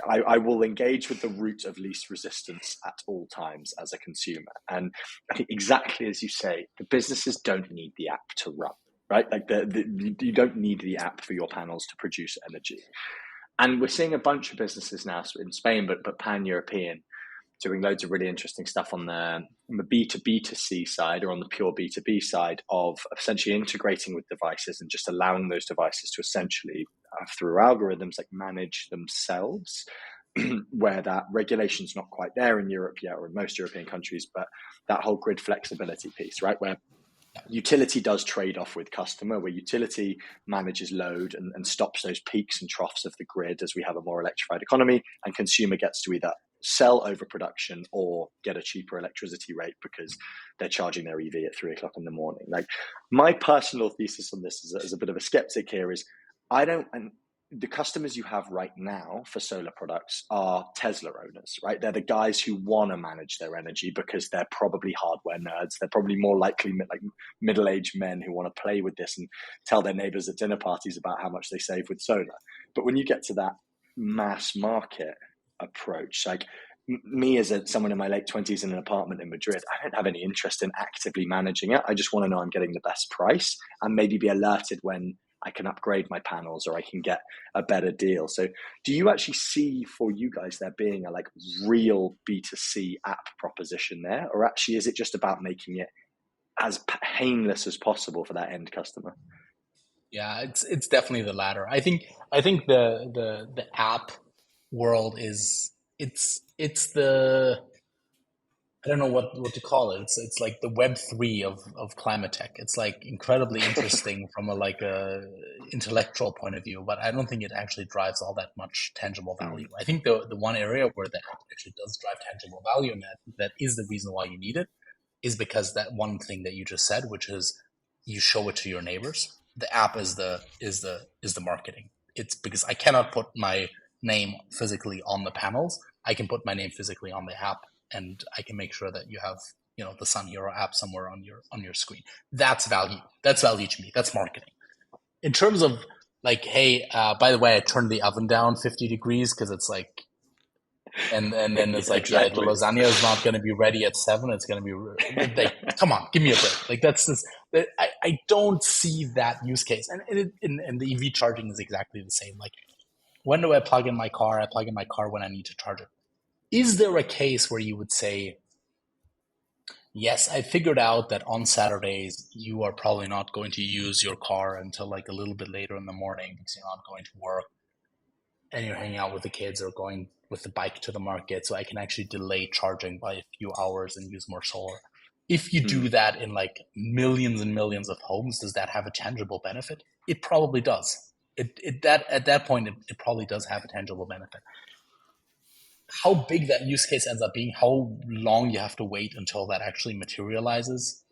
Speaker 2: I will engage with the route of least resistance at all times as a consumer. And I think exactly as you say, the businesses don't need the app to run, right? Like you don't need the app for your panels to produce energy. And we're seeing a bunch of businesses now in Spain, but pan-European, doing loads of really interesting stuff on the B2B2C side or on the pure B2B side of essentially integrating with devices and just allowing those devices to essentially, through algorithms, like manage themselves, where that regulation's not quite there in Europe yet or in most European countries, but that whole grid flexibility piece, right, where utility does trade off with customer, where utility manages load and stops those peaks and troughs of the grid as we have a more electrified economy, and consumer gets to either sell overproduction or get a cheaper electricity rate because they're charging their EV at 3 o'clock in the morning. Like my personal thesis on this as a bit of a skeptic here is the customers you have right now for solar products are Tesla owners, right? They're the guys who want to manage their energy because they're probably hardware nerds. They're probably more likely like middle-aged men who want to play with this and tell their neighbors at dinner parties about how much they save with solar. But when you get to that mass market approach, like me as someone in my late 20s in an apartment in Madrid, I don't have any interest in actively managing it. I just want to know I'm getting the best price and maybe be alerted when I can upgrade my panels or I can get a better deal. So do you actually see for you guys there being a like real B2C app proposition there, or actually is it just about making it as painless as possible for that end customer?
Speaker 3: Yeah, it's definitely the latter. I think the app world is it's the, I don't know what to call it. It's like the Web3 of climate tech. It's like incredibly interesting from a intellectual point of view, but I don't think it actually drives all that much tangible value. I think the one area where the app actually does drive tangible value, and that is the reason why you need it, is because that one thing that you just said, which is you show it to your neighbors. The app is the marketing. It's because I cannot put my name physically on the panels. I can put my name physically on the app, and I can make sure that you have the Sunhero app somewhere on your screen. That's value. That's value to me. That's marketing. In terms of like, hey, by the way, I turned the oven down 50 degrees because it's like, and then it's like,
Speaker 2: exactly.
Speaker 3: The lasagna is not going to be ready at 7. It's going to be like, come on, give me a break. Like that's this. I don't see that use case, and the EV charging is exactly the same. Like, when do I plug in my car? I plug in my car when I need to charge it. Is there a case where you would say, yes, I figured out that on Saturdays you are probably not going to use your car until like a little bit later in the morning because you're not going to work and you're hanging out with the kids or going with the bike to the market, so I can actually delay charging by a few hours and use more solar. If you do that in like millions and millions of homes, does that have a tangible benefit? It probably does. At that point, it probably does have a tangible benefit. How big that use case ends up being, how long you have to wait until that actually materializes,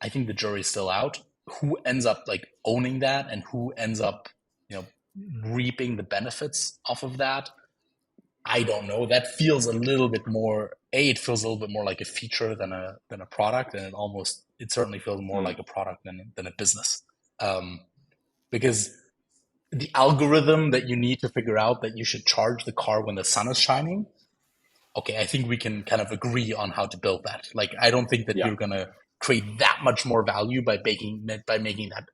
Speaker 3: I think the jury's still out. Who ends up like owning that and who ends up, reaping the benefits off of that, I don't know. That feels a little bit more. It feels a little bit more like a feature than a product, and it certainly feels more like a product than a business, because the algorithm that you need to figure out that you should charge the car when the sun is shining. Okay, I think we can kind of agree on how to build that. Like, I don't think that you're gonna create that much more value by making that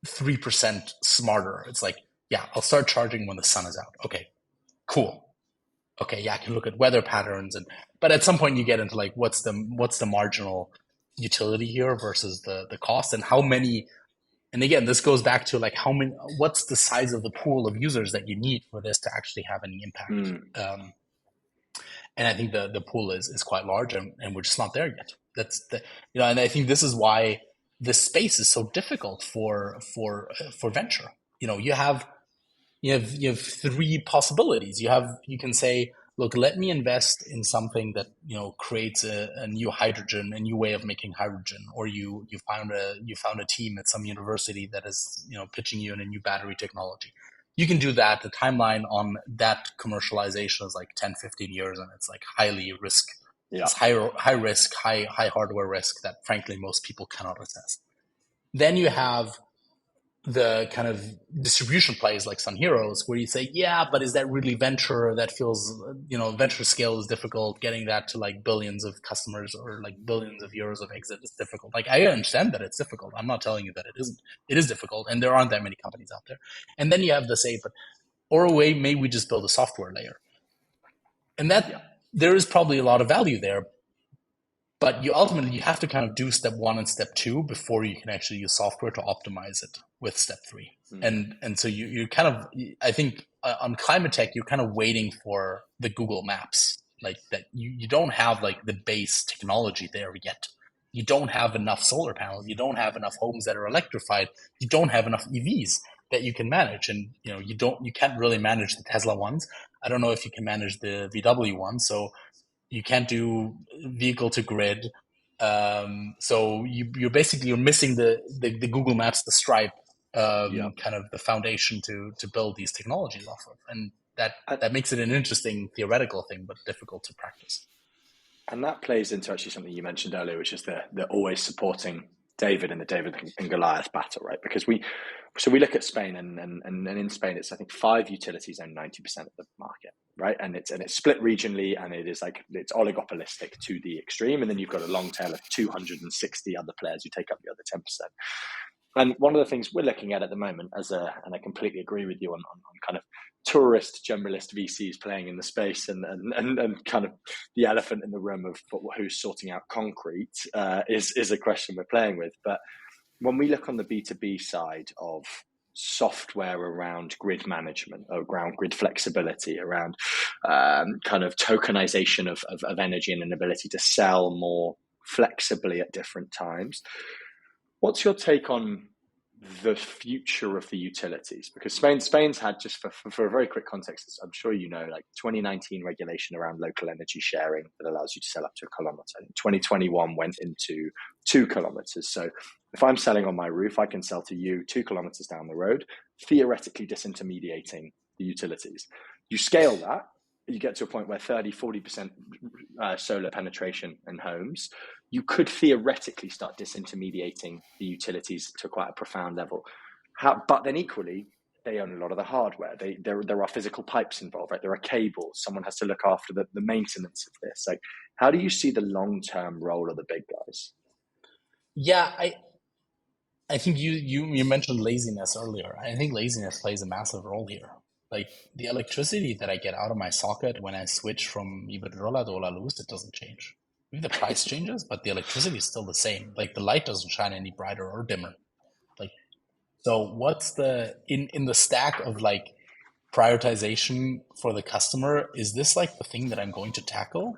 Speaker 3: 3% smarter. It's like, yeah, I'll start charging when the sun is out. Okay, cool. Okay, yeah, I can look at weather patterns, but at some point you get into like what's the marginal utility here versus the cost, and how many. And again, this goes back to like what's the size of the pool of users that you need for this to actually have any impact. And I think the pool is quite large, and we're just not there yet. And I think this is why this space is so difficult for venture. You have three possibilities. You can say, look, let me invest in something that creates a new hydrogen, a new way of making hydrogen, or you found a team at some university that is pitching you in a new battery technology. You can do that. The timeline on that commercialization is like 10, 15 years, and it's like highly risk. Yeah. It's high risk, high hardware risk that frankly most people cannot assess. Then you have the kind of distribution plays like Sunhero's, where you say, yeah, but is that really venture? That feels, venture scale is difficult. Getting that to like billions of customers or like billions of euros of exit is difficult. Like, I understand that it's difficult. I'm not telling you that it isn't. It is difficult, and there aren't that many companies out there. And then you have the say, or a way, maybe we just build a software layer. And there is probably a lot of value there. But you have to kind of do step 1 and step 2 before you can actually use software to optimize it with step 3. And so you kind of, I think on climate tech, you're kind of waiting for the Google Maps, like that you don't have like the base technology there yet. You don't have enough solar panels. You don't have enough homes that are electrified. You don't have enough EVs that you can manage. And, you can't really manage the Tesla ones. I don't know if you can manage the VW ones. So you can't do vehicle to grid. So you're missing the Google Maps, the Stripe, kind of the foundation to build these technologies off of. And that makes it an interesting theoretical thing, but difficult to practice.
Speaker 2: And that plays into actually something you mentioned earlier, which is the always supporting David in the David and Goliath battle, right? Because we look at Spain, and in Spain, it's I think 5 utilities own 90% of the market, right? And it's split regionally, and it's oligopolistic to the extreme, and then you've got a long tail of 260 other players who take up the other 10%. And one of the things we're looking at the moment, and I completely agree with you on kind of tourist generalist VCs playing in the space, and kind of the elephant in the room of who's sorting out concrete is a question we're playing with. But when we look on the B2B side of software around grid management, around grid flexibility, around kind of tokenization of energy and an ability to sell more flexibly at different times, what's your take on the future of the utilities? Because Spain's had, just for a very quick context, I'm sure like 2019 regulation around local energy sharing that allows you to sell up to a kilometer. 2021 went into 2 kilometers. So if I'm selling on my roof, I can sell to you 2 kilometers down the road, theoretically disintermediating the utilities. You scale that, you get to a point where 30-40% solar penetration in homes, you could theoretically start disintermediating the utilities to quite a profound level. But then equally, they own a lot of the hardware. There are physical pipes involved, right? There are cables. Someone has to look after the maintenance of this. Like, how do you see the long-term role of the big guys?
Speaker 3: Yeah, I think you mentioned laziness earlier. I think laziness plays a massive role here. Like, the electricity that I get out of my socket when I switch from Iberdrola to La Luz, it doesn't change. Maybe the price changes, but the electricity is still the same. Like, the light doesn't shine any brighter or dimmer. Like, so what's in the stack of like prioritization for the customer? Is this like the thing that I'm going to tackle?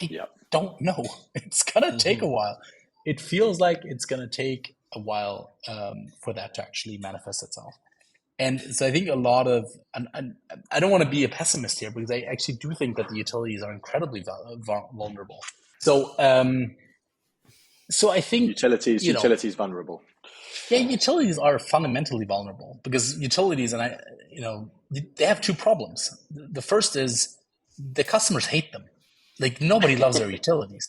Speaker 3: I
Speaker 2: Yep.
Speaker 3: don't know. It's going to take a while. It feels like it's going to take a while for that to actually manifest itself. And so I think a lot of, and I don't want to be a pessimist here because I actually do think that the utilities are incredibly vulnerable. So, so I think,
Speaker 2: utilities vulnerable.
Speaker 3: yeah, utilities are fundamentally vulnerable because utilities, and they have two problems. The first is the customers hate them. Like nobody loves their utilities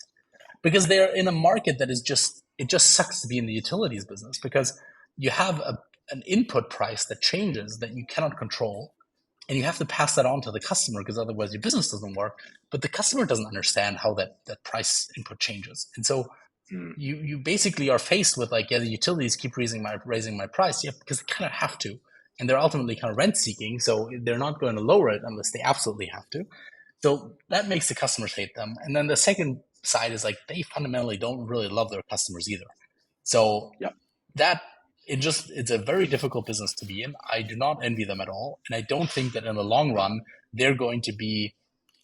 Speaker 3: because they're in a market that is it just sucks to be in the utilities business because you have an input price that changes that you cannot control, and you have to pass that on to the customer because otherwise your business doesn't work. But the customer doesn't understand how that price input changes, and so you basically are faced with like, yeah, the utilities keep raising my price, yeah, because they kind of have to, and they're ultimately kind of rent seeking, so they're not going to lower it unless they absolutely have to. So that makes the customers hate them. And then the second side is like they fundamentally don't really love their customers either. So that it's a very difficult business to be in. I do not envy them at all. And I don't think that in the long run, they're going to be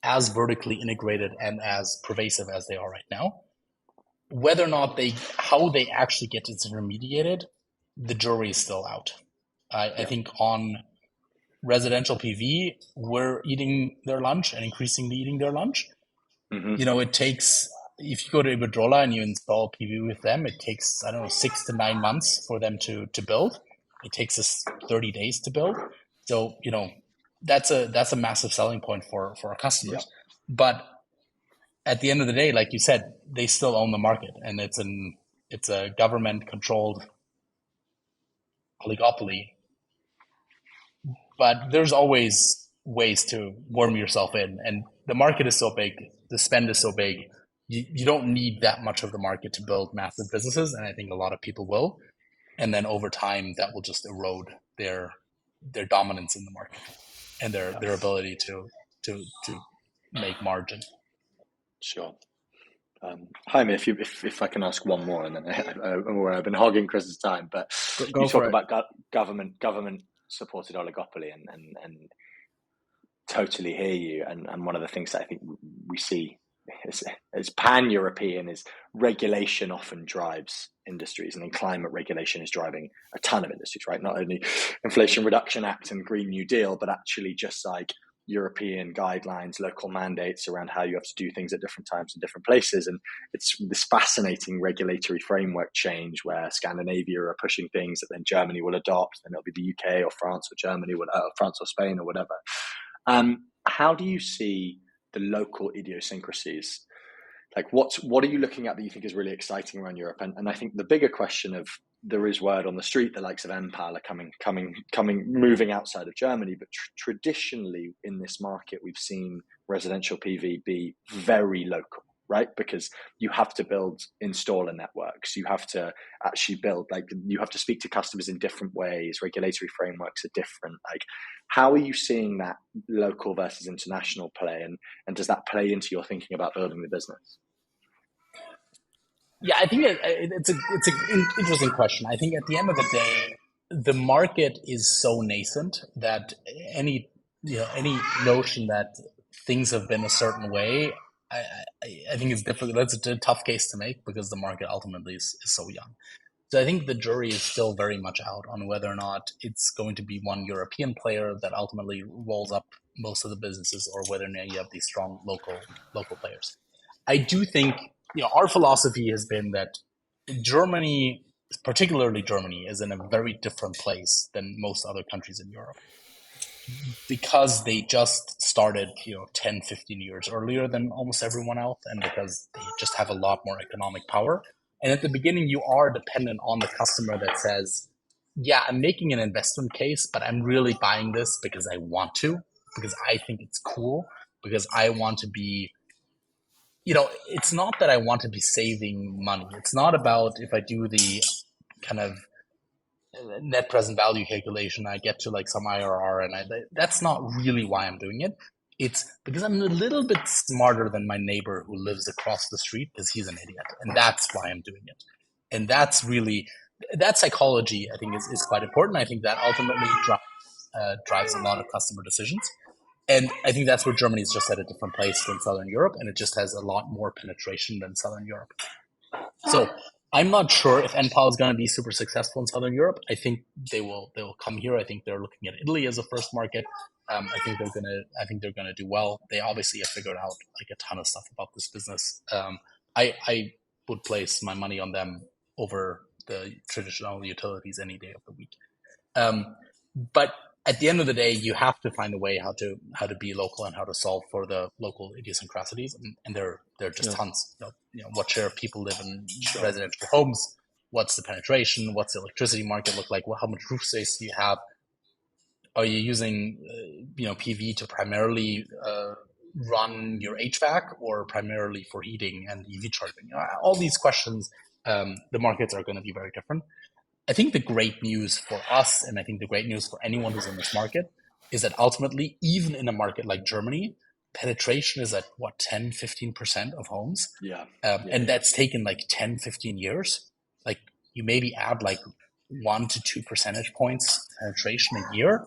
Speaker 3: as vertically integrated and as pervasive as they are right now. Whether or not how they actually get disintermediated, the jury is still out. I think on residential PV, we're eating their lunch and increasingly eating their lunch. It takes, if you go to Iberdrola and you install PV with them, it takes, 6 to 9 months for them to build. It takes us 30 days to build. So, that's a massive selling point for our customers. But at the end of the day, like you said, they still own the market, and it's a government controlled oligopoly. But there's always ways to worm yourself in, and the market is so big, the spend is so big, you don't need that much of the market to build massive businesses, and I think a lot of people will, and then over time that will just erode their dominance in the market and their ability to make margin.
Speaker 2: Sure. Jaime, if I can ask one more, and then I've been hogging Chris's time, but you talk about government supported oligopoly, and totally hear you. And one of the things that I think we see is pan-European is regulation often drives industries, and then climate regulation is driving a ton of industries, right? Not only Inflation Reduction Act and Green New Deal, but actually just like European guidelines, local mandates around how you have to do things at different times in different places. And it's this fascinating regulatory framework change where Scandinavia are pushing things that then Germany will adopt, then it'll be the UK or France or Germany, France or Spain or whatever. How do you see the local idiosyncrasies? Like what are you looking at that you think is really exciting around Europe? And I think the bigger question of, there is word on the street, the likes of Enpal are moving outside of Germany, but traditionally in this market, we've seen residential PV be very local, right? Because you have to build installer networks, you have to actually build, like you have to speak to customers in different ways, regulatory frameworks are different. Like, how are you seeing that local versus international play, and does that play into your thinking about building the business?
Speaker 3: Yeah, I think it's an interesting question. I think at the end of the day, the market is so nascent that any notion that things have been a certain way, I think it's difficult. That's a tough case to make because the market ultimately is so young. So I think the jury is still very much out on whether or not it's going to be one European player that ultimately rolls up most of the businesses, or whether or not you have these strong local players. I do think our philosophy has been that Germany, particularly Germany, is in a very different place than most other countries in Europe because they just started 10, 15 years earlier than almost everyone else, and because they just have a lot more economic power. And at the beginning, you are dependent on the customer that says, yeah, I'm making an investment case, but I'm really buying this because I want to, because I think it's cool, because I want to be, it's not that I want to be saving money. It's not about if I do the kind of net present value calculation, I get to like some IRR, and that's not really why I'm doing it. It's because I'm a little bit smarter than my neighbor who lives across the street because he's an idiot. And that's why I'm doing it. And that's really, that psychology, I think, is quite important. I think that ultimately drives a lot of customer decisions. And I think that's where Germany is just at a different place than Southern Europe, and it just has a lot more penetration than Southern Europe. So I'm not sure if NPAL is going to be super successful in Southern Europe. I think they will come here. I think they're looking at Italy as a first market. I think they're gonna do well. They obviously have figured out like a ton of stuff about this business. I would place my money on them over the traditional utilities any day of the week. But at the end of the day, you have to find a way how to be local and how to solve for the local idiosyncrasies, and there are just tons. What share of people live in residential homes? What's the penetration? What's the electricity market look like? How much roof space do you have? Are you using PV to primarily run your HVAC or primarily for heating and EV charging? All these questions, the markets are going to be very different. I think the great news for us, and I think the great news for anyone who's in this market, is that ultimately, even in a market like Germany, penetration is at 10-15% of homes. And that's taken like 10-15 years. Like you maybe add like 1 to 2 percentage points penetration a year.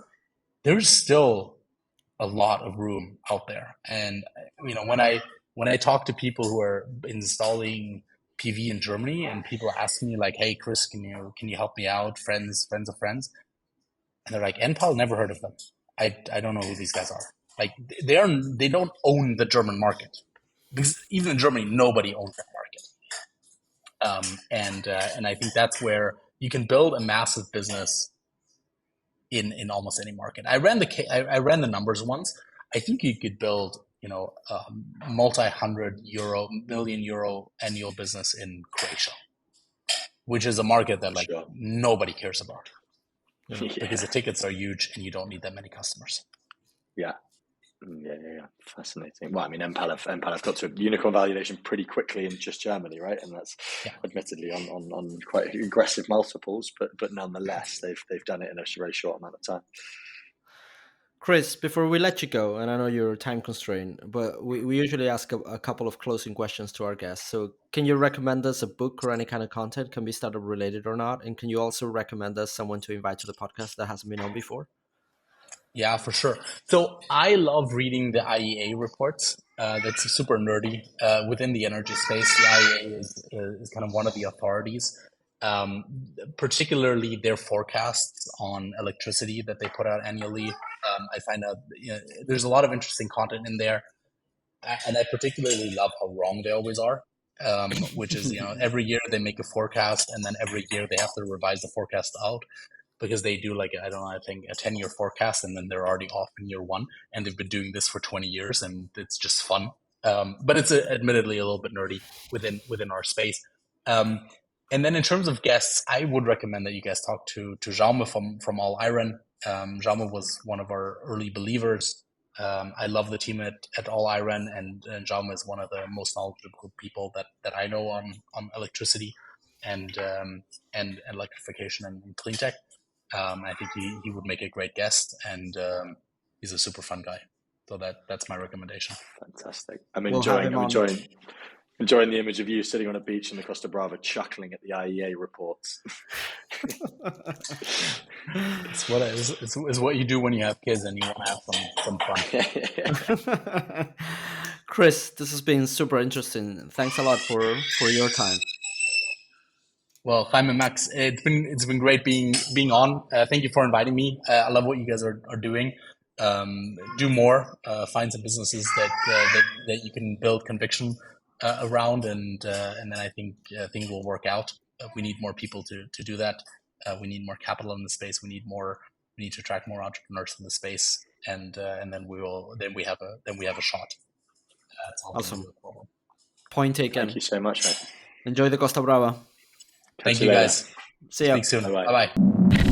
Speaker 3: There's still a lot of room out there. And when I talk to people who are installing PV in Germany, and people ask me like, "Hey, Chris, can you help me out? Friends of friends," and they're like, "NPAL, never heard of them. I don't know who these guys are." Like they don't own the German market, because even in Germany, nobody owns that market. And I think that's where you can build a massive business in almost any market. I ran the numbers once. I think you could build a multi-million euro annual business in Croatia, which is a market that nobody cares about because the tickets are huge and you don't need that many customers.
Speaker 2: Yeah. Fascinating. Well, I mean, NPAL have got to a unicorn valuation pretty quickly in just Germany, right? And that's admittedly on quite aggressive multiples, but nonetheless, they've done it in a very short amount of time.
Speaker 1: Chris, before we let you go, and I know you're time constrained, but we usually ask a couple of closing questions to our guests. So can you recommend us a book or any kind of content, can be startup related or not? And can you also recommend us someone to invite to the podcast that hasn't been on before?
Speaker 3: Yeah, for sure. So I love reading the IEA reports. That's super nerdy. Within the energy space, the IEA is kind of one of the authorities, particularly their forecasts on electricity that they put out annually. I find out there's a lot of interesting content in there. And I particularly love how wrong they always are, which is, every year they make a forecast and then every year they have to revise the forecast out. Because they do I think a 10-year forecast and then they're already off in year one, and they've been doing this for 20 years and it's just fun. But it's admittedly a little bit nerdy within our space. And then in terms of guests, I would recommend that you guys talk to Jaume from All Iron. Jaume was one of our early believers. I love the team at All Iron, and Jaume is one of the most knowledgeable people that I know on electricity and electrification and clean tech. I think he would make a great guest, and he's a super fun guy. So that's my recommendation.
Speaker 2: Fantastic. I'm enjoying the image of you sitting on a beach in the Costa Brava, chuckling at the IEA reports.
Speaker 3: It's what you do when you have kids and you want to have some fun.
Speaker 1: Chris, this has been super interesting. Thanks a lot for your time.
Speaker 3: Well, Jaime, Max, it's been great being on. Thank you for inviting me. I love what you guys are doing. Do more. Find some businesses that you can build conviction around, and then I think things will work out. We need more people to do that. We need more capital in the space. We need to attract more entrepreneurs in the space, and then we have a shot.
Speaker 1: Awesome. Point taken.
Speaker 2: Thank you so much, mate.
Speaker 1: Enjoy the Costa Brava.
Speaker 3: Thank you, guys.
Speaker 1: See ya.
Speaker 3: Speak soon.
Speaker 2: Bye-bye.
Speaker 3: Bye-bye.